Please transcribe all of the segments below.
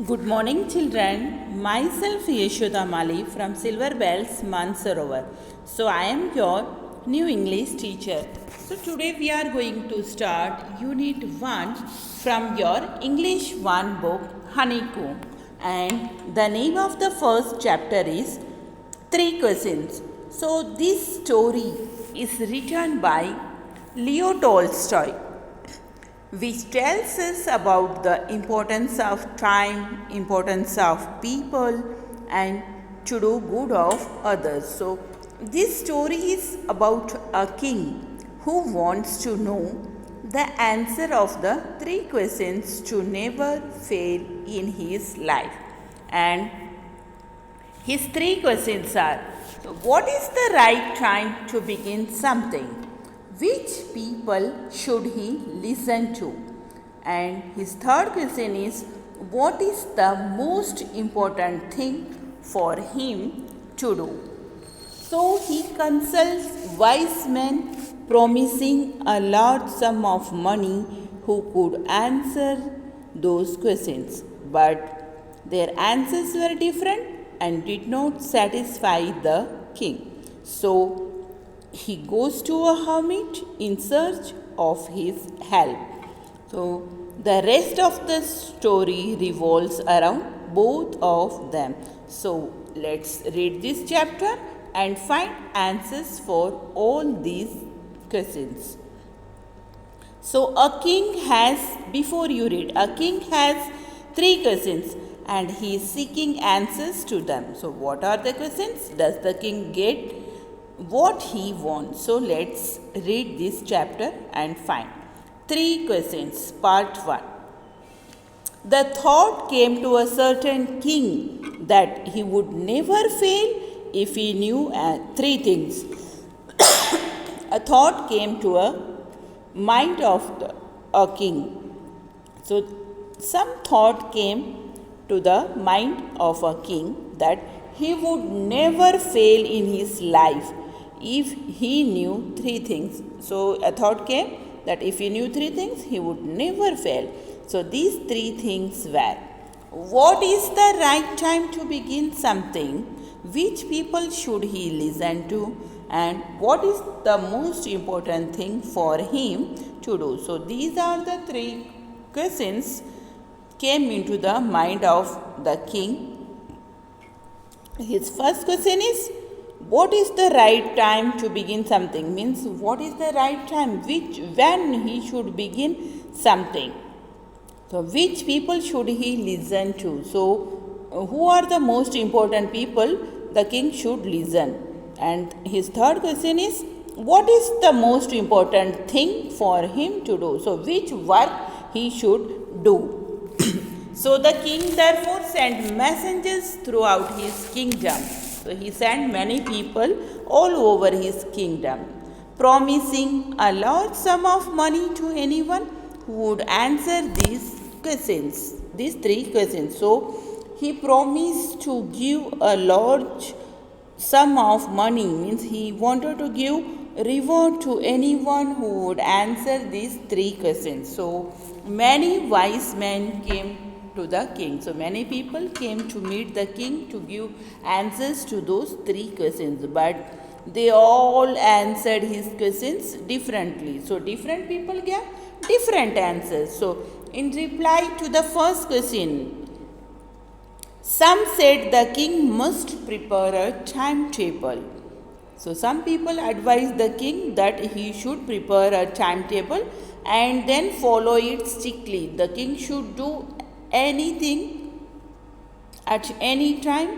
Good morning, children. Myself Yashoda from Silver Bells, Mansarovar. So, I am your new English teacher. So, today we are going to start Unit 1 from your English 1 book, Honeycomb. And the name of the first chapter is Three Cousins. So, this story is written by Leo Tolstoy, which tells us about the importance of time, importance of people, and to do good of others. So, this story is about a king who wants to know the answer of the three questions to never fail in his life. And his three questions are: what is the right time to begin something? Which people should he listen to? And his third question is: what is the most important thing for him to do? So he consults wise men, promising a large sum of money, who could answer those questions. But their answers were different and did not satisfy the king. So he goes to a hermit in search of his help. So the rest of the story revolves around both of them. So let's read this chapter and find answers for all these questions. So a king has, before you read, a king has three questions and he is seeking answers to them. So what are the questions? Does the king get what he wants? So let's read this chapter and find. Three questions, part 1. The thought came to a certain king that he would never fail if he knew three things. A thought came to a mind of a king. So some thought came to the mind of a king that he would never fail in his life if he knew three things. So a thought came that if he knew three things, he would never fail. So these three things were: what is the right time to begin something? Which people should he listen to? And what is the most important thing for him to do? So these are the three questions came into the mind of the king. His first question is: what is the right time to begin something? Means what is the right time, when he should begin something. So which people should he listen to? So who are the most important people the king should listen? And his third question is: what is the most important thing for him to do? So which work he should do. So the king therefore sent messengers throughout his kingdom. So he sent many people all over his kingdom, promising a large sum of money to anyone who would answer these questions, these three questions. So he promised to give a large sum of money, means he wanted to give reward to anyone who would answer these three questions. So many wise men came to the king. So many people came to meet the king to give answers to those three questions, but they all answered his questions differently. So different people gave different answers. So in reply to the first question, some said the king must prepare a timetable. So some people advised the king that he should prepare a timetable and then follow it strictly. The king should do anything at any time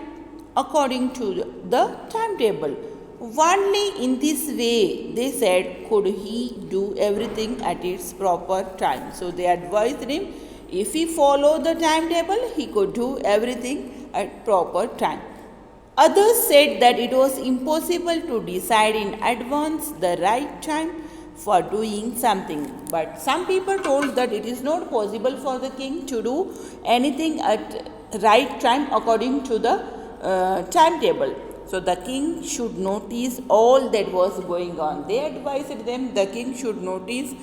according to the timetable. Only in this way, they said, could he do everything at its proper time. So they advised him, if he followed the timetable, he could do everything at proper time. Others said that it was impossible to decide in advance the right time for doing something. But some people told that it is not possible for the king to do anything at right time according to the timetable. So the king should notice all that was going on. They advised them the king should notice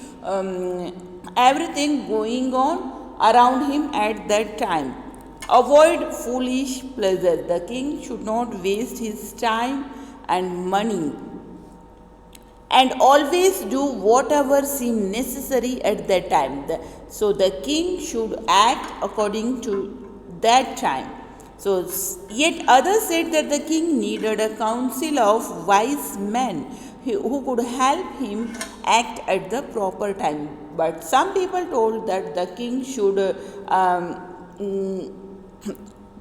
everything going on around him at that time. avoid foolish pleasure. The king should not waste his time and money, and always do whatever seems necessary at that time. So the king should act according to that time. So yet others said that the king needed a council of wise men who could help him act at the proper time. But some people told that the king should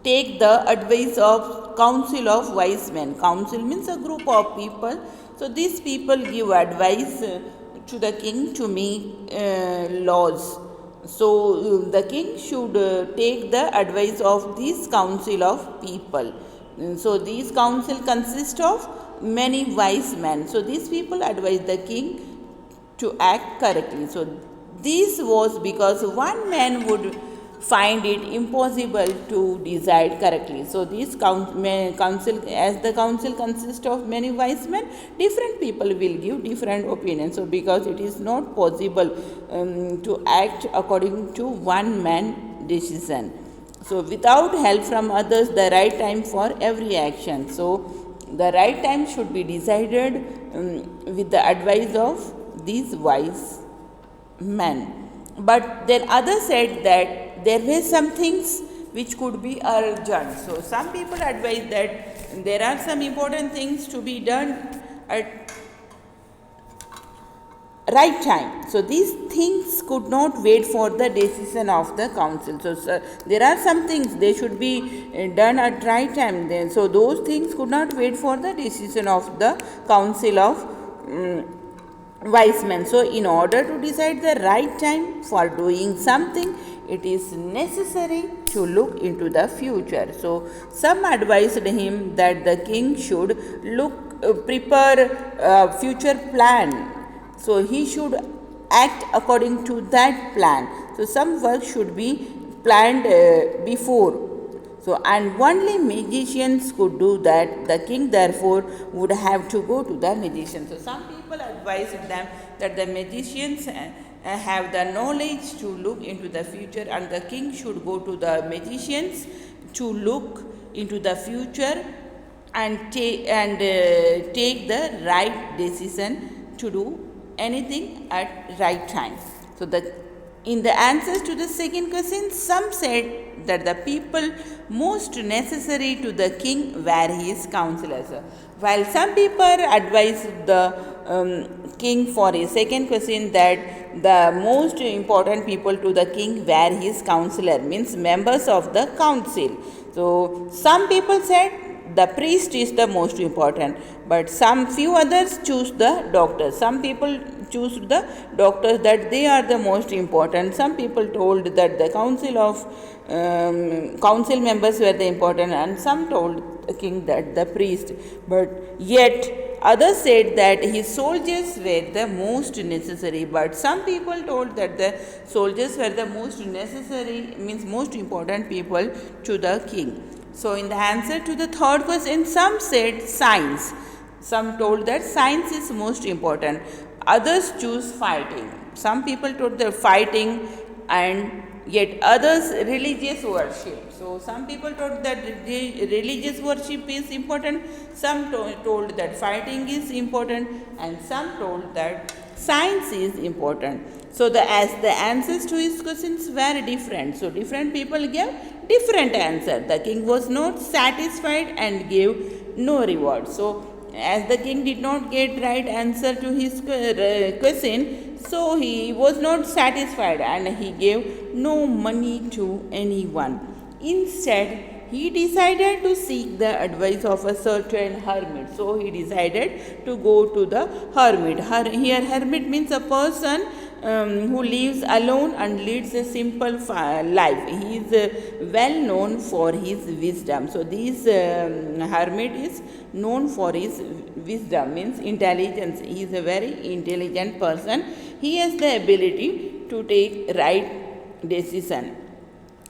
take the advice of council of wise men. Council means a group of people. So these people give advice to the king to make laws. So the king should take the advice of this council of people. So these council consist of many wise men. So these people advise the king to act correctly. So this was because one man would find it impossible to decide correctly. So this council, as the council consists of many wise men, different people will give different opinions. So because it is not possible to act according to one man decision. So without help from others, the right time for every action. So the right time should be decided with the advice of these wise men. But then others said that there were some things which could be urgent. So some people advise that there are some important things to be done at right time. So these things could not wait for the decision of the council. So there are some things they should be done at right time. Then so those things could not wait for the decision of the council of wise men. So in order to decide the right time for doing something, it is necessary to look into the future. So some advised him that the king should prepare a future plan. So he should act according to that plan. So some work should be planned before. So and only magicians could do that. The king therefore would have to go to the magician. So some people advised them that the magicians have the knowledge to look into the future, and the king should go to the magicians to look into the future and take the right decision to do anything at right time. So in the answers to the second question, some said that the people most necessary to the king were his counselors. While some people advised the king for a second question that the most important people to the king were his counselor, means members of the council. So some people said the priest is the most important, but some few others choose the doctors. Some people choose the doctors that they are the most important. Some people told that the council members were the important, and some told the king that the priest. But yet others said that his soldiers were the most necessary. But some people told that the soldiers were the most necessary, means most important people to the king. So in the answer to the third question, some said science. Some told that science is most important. Others choose fighting. Some people told that fighting, and yet others religious worship. So some people told that religious worship is important. Some told that fighting is important, and some told that science is important. So as the answers to his questions were different, so different people gave different answer. The king was not satisfied and gave no reward. So as the king did not get right answer to his question, so he was not satisfied and he gave no money to anyone. Instead, he decided to seek the advice of a certain hermit. So he decided to go to the hermit. Here hermit means a person who lives alone and leads a simple life. He is well known for his wisdom. So this hermit is known for his wisdom, means intelligence. He is a very intelligent person. He has the ability to take right decision.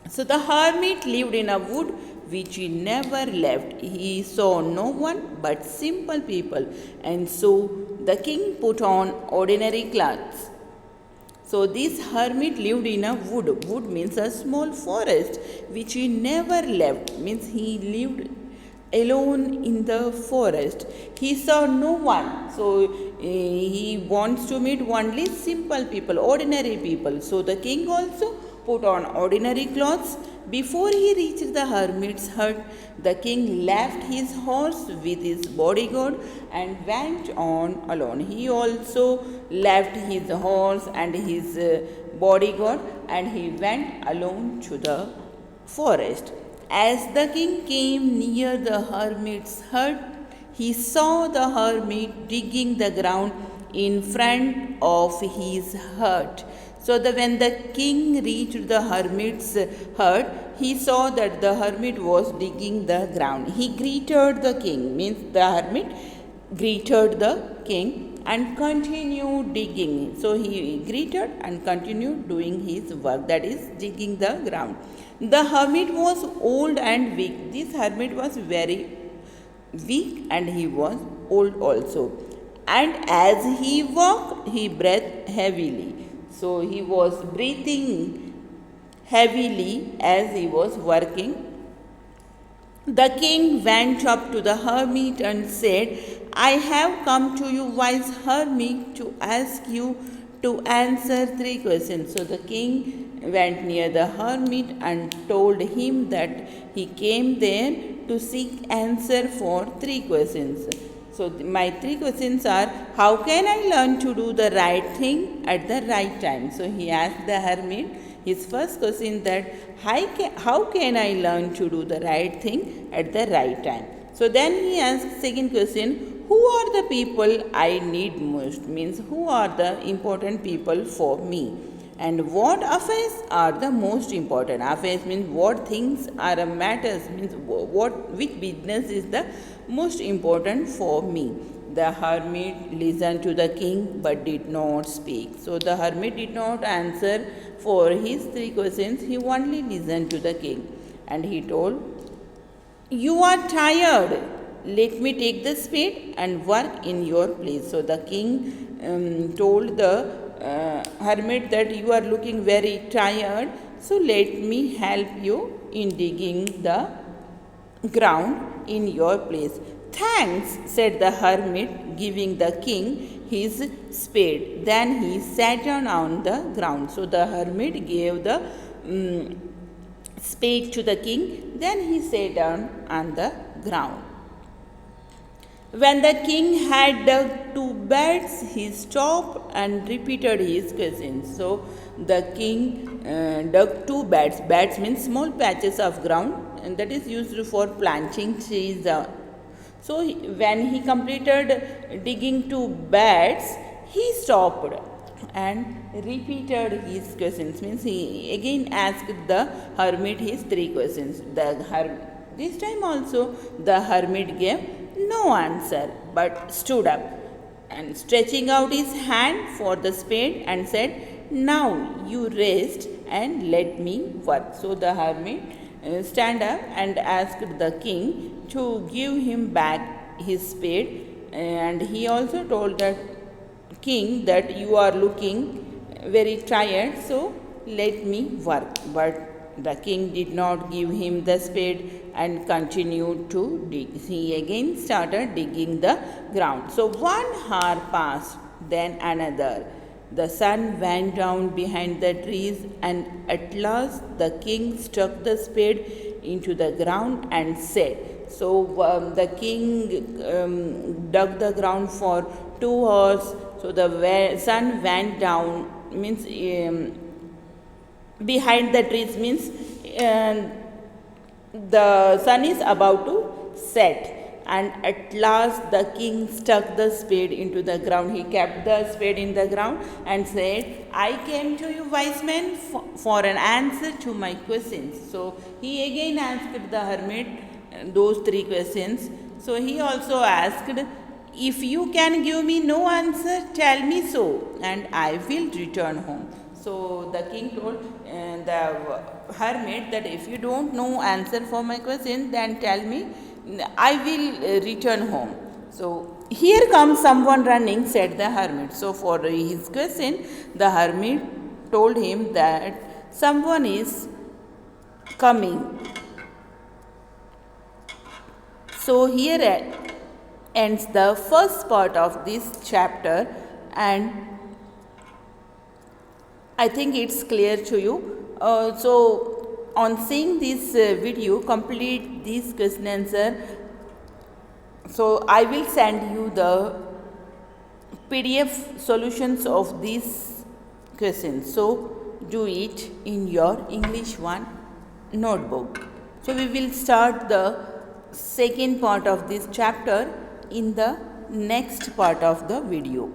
So the hermit lived in a wood which he never left. He saw no one but simple people, and so the king put on ordinary clothes. So this hermit lived in a wood. Wood means a small forest which he never left. Means he lived alone in the forest. He saw no one. So he wants to meet only simple people, ordinary people. So the king also put on ordinary clothes. Before he reached the hermit's hut, the king left his horse with his bodyguard and went on alone. He also left his horse and his bodyguard and he went alone to the forest. As the king came near the hermit's hut, he saw the hermit digging the ground in front of his hut. So when the king reached the hermit's hut, he saw that the hermit was digging the ground. He greeted the king, means the hermit greeted the king and continued digging. So he greeted and continued doing his work, that is digging the ground. The hermit was old and weak. This hermit was very weak and he was old also. And as he walked, he breathed heavily. So he was breathing heavily as he was working. The king went up to the hermit and said, I have come to you, wise hermit, to ask you to answer 3 questions. So the king went near the hermit and told him that he came there to seek answer for 3 questions. So my 3 questions are, how can I learn to do the right thing at the right time? So he asked the hermit his first question, that how can I learn to do the right thing at the right time? So then he asked second question, who are the people I need most? Means who are the important people for me? And what affairs are the most important? Affairs means what things are matters, means which business is the most important for me. The hermit listened to the king but did not speak. So the hermit did not answer for his 3 questions. He only listened to the king. And he told, you are tired. Let me take the spade and work in your place. So the king told the hermit that you are looking very tired. So let me help you in digging the ground in your place. Thanks, said the hermit, giving the king his spade. Then he sat down on the ground. So the hermit gave the spade to the king. Then he sat down on the ground. When the king had dug 2 beds, he stopped and repeated his questions. So the king dug 2 beds. Beds means small patches of ground, and that is used for planting trees. So when he completed digging 2 beds, he stopped and repeated his questions. Means he again asked the hermit his 3 questions. This time also the hermit gave no answer, but stood up and stretching out his hand for the spade and said, now you rest and let me work. So the hermit stand up and asked the king to give him back his spade, and he also told the king that you are looking very tired, so let me work. But the king did not give him the spade and continued to dig. He again started digging the ground. So 1 hour passed, then another. The sun went down behind the trees, and at last the king stuck the spade into the ground and said. So the king dug the ground for 2 hours. So the sun went down, means behind the trees, means the sun is about to set. And at last the king stuck the spade into the ground. He kept the spade in the ground and said, I came to you, wise men, for an answer to my questions. So he again asked the hermit those 3 questions. So he also asked, if you can give me no answer, tell me so, and I will return home. So the king told the hermit that if you don't know answer for my question, then tell me, I will return home. So here comes someone running, said the hermit. So for his question, the hermit told him that someone is coming. So here ends the first part of this chapter, and I think it's clear to you. So on seeing this video, complete this question answer. So I will send you the PDF solutions of these questions. So do it in your English 1 notebook. So we will start the second part of this chapter in the next part of the video.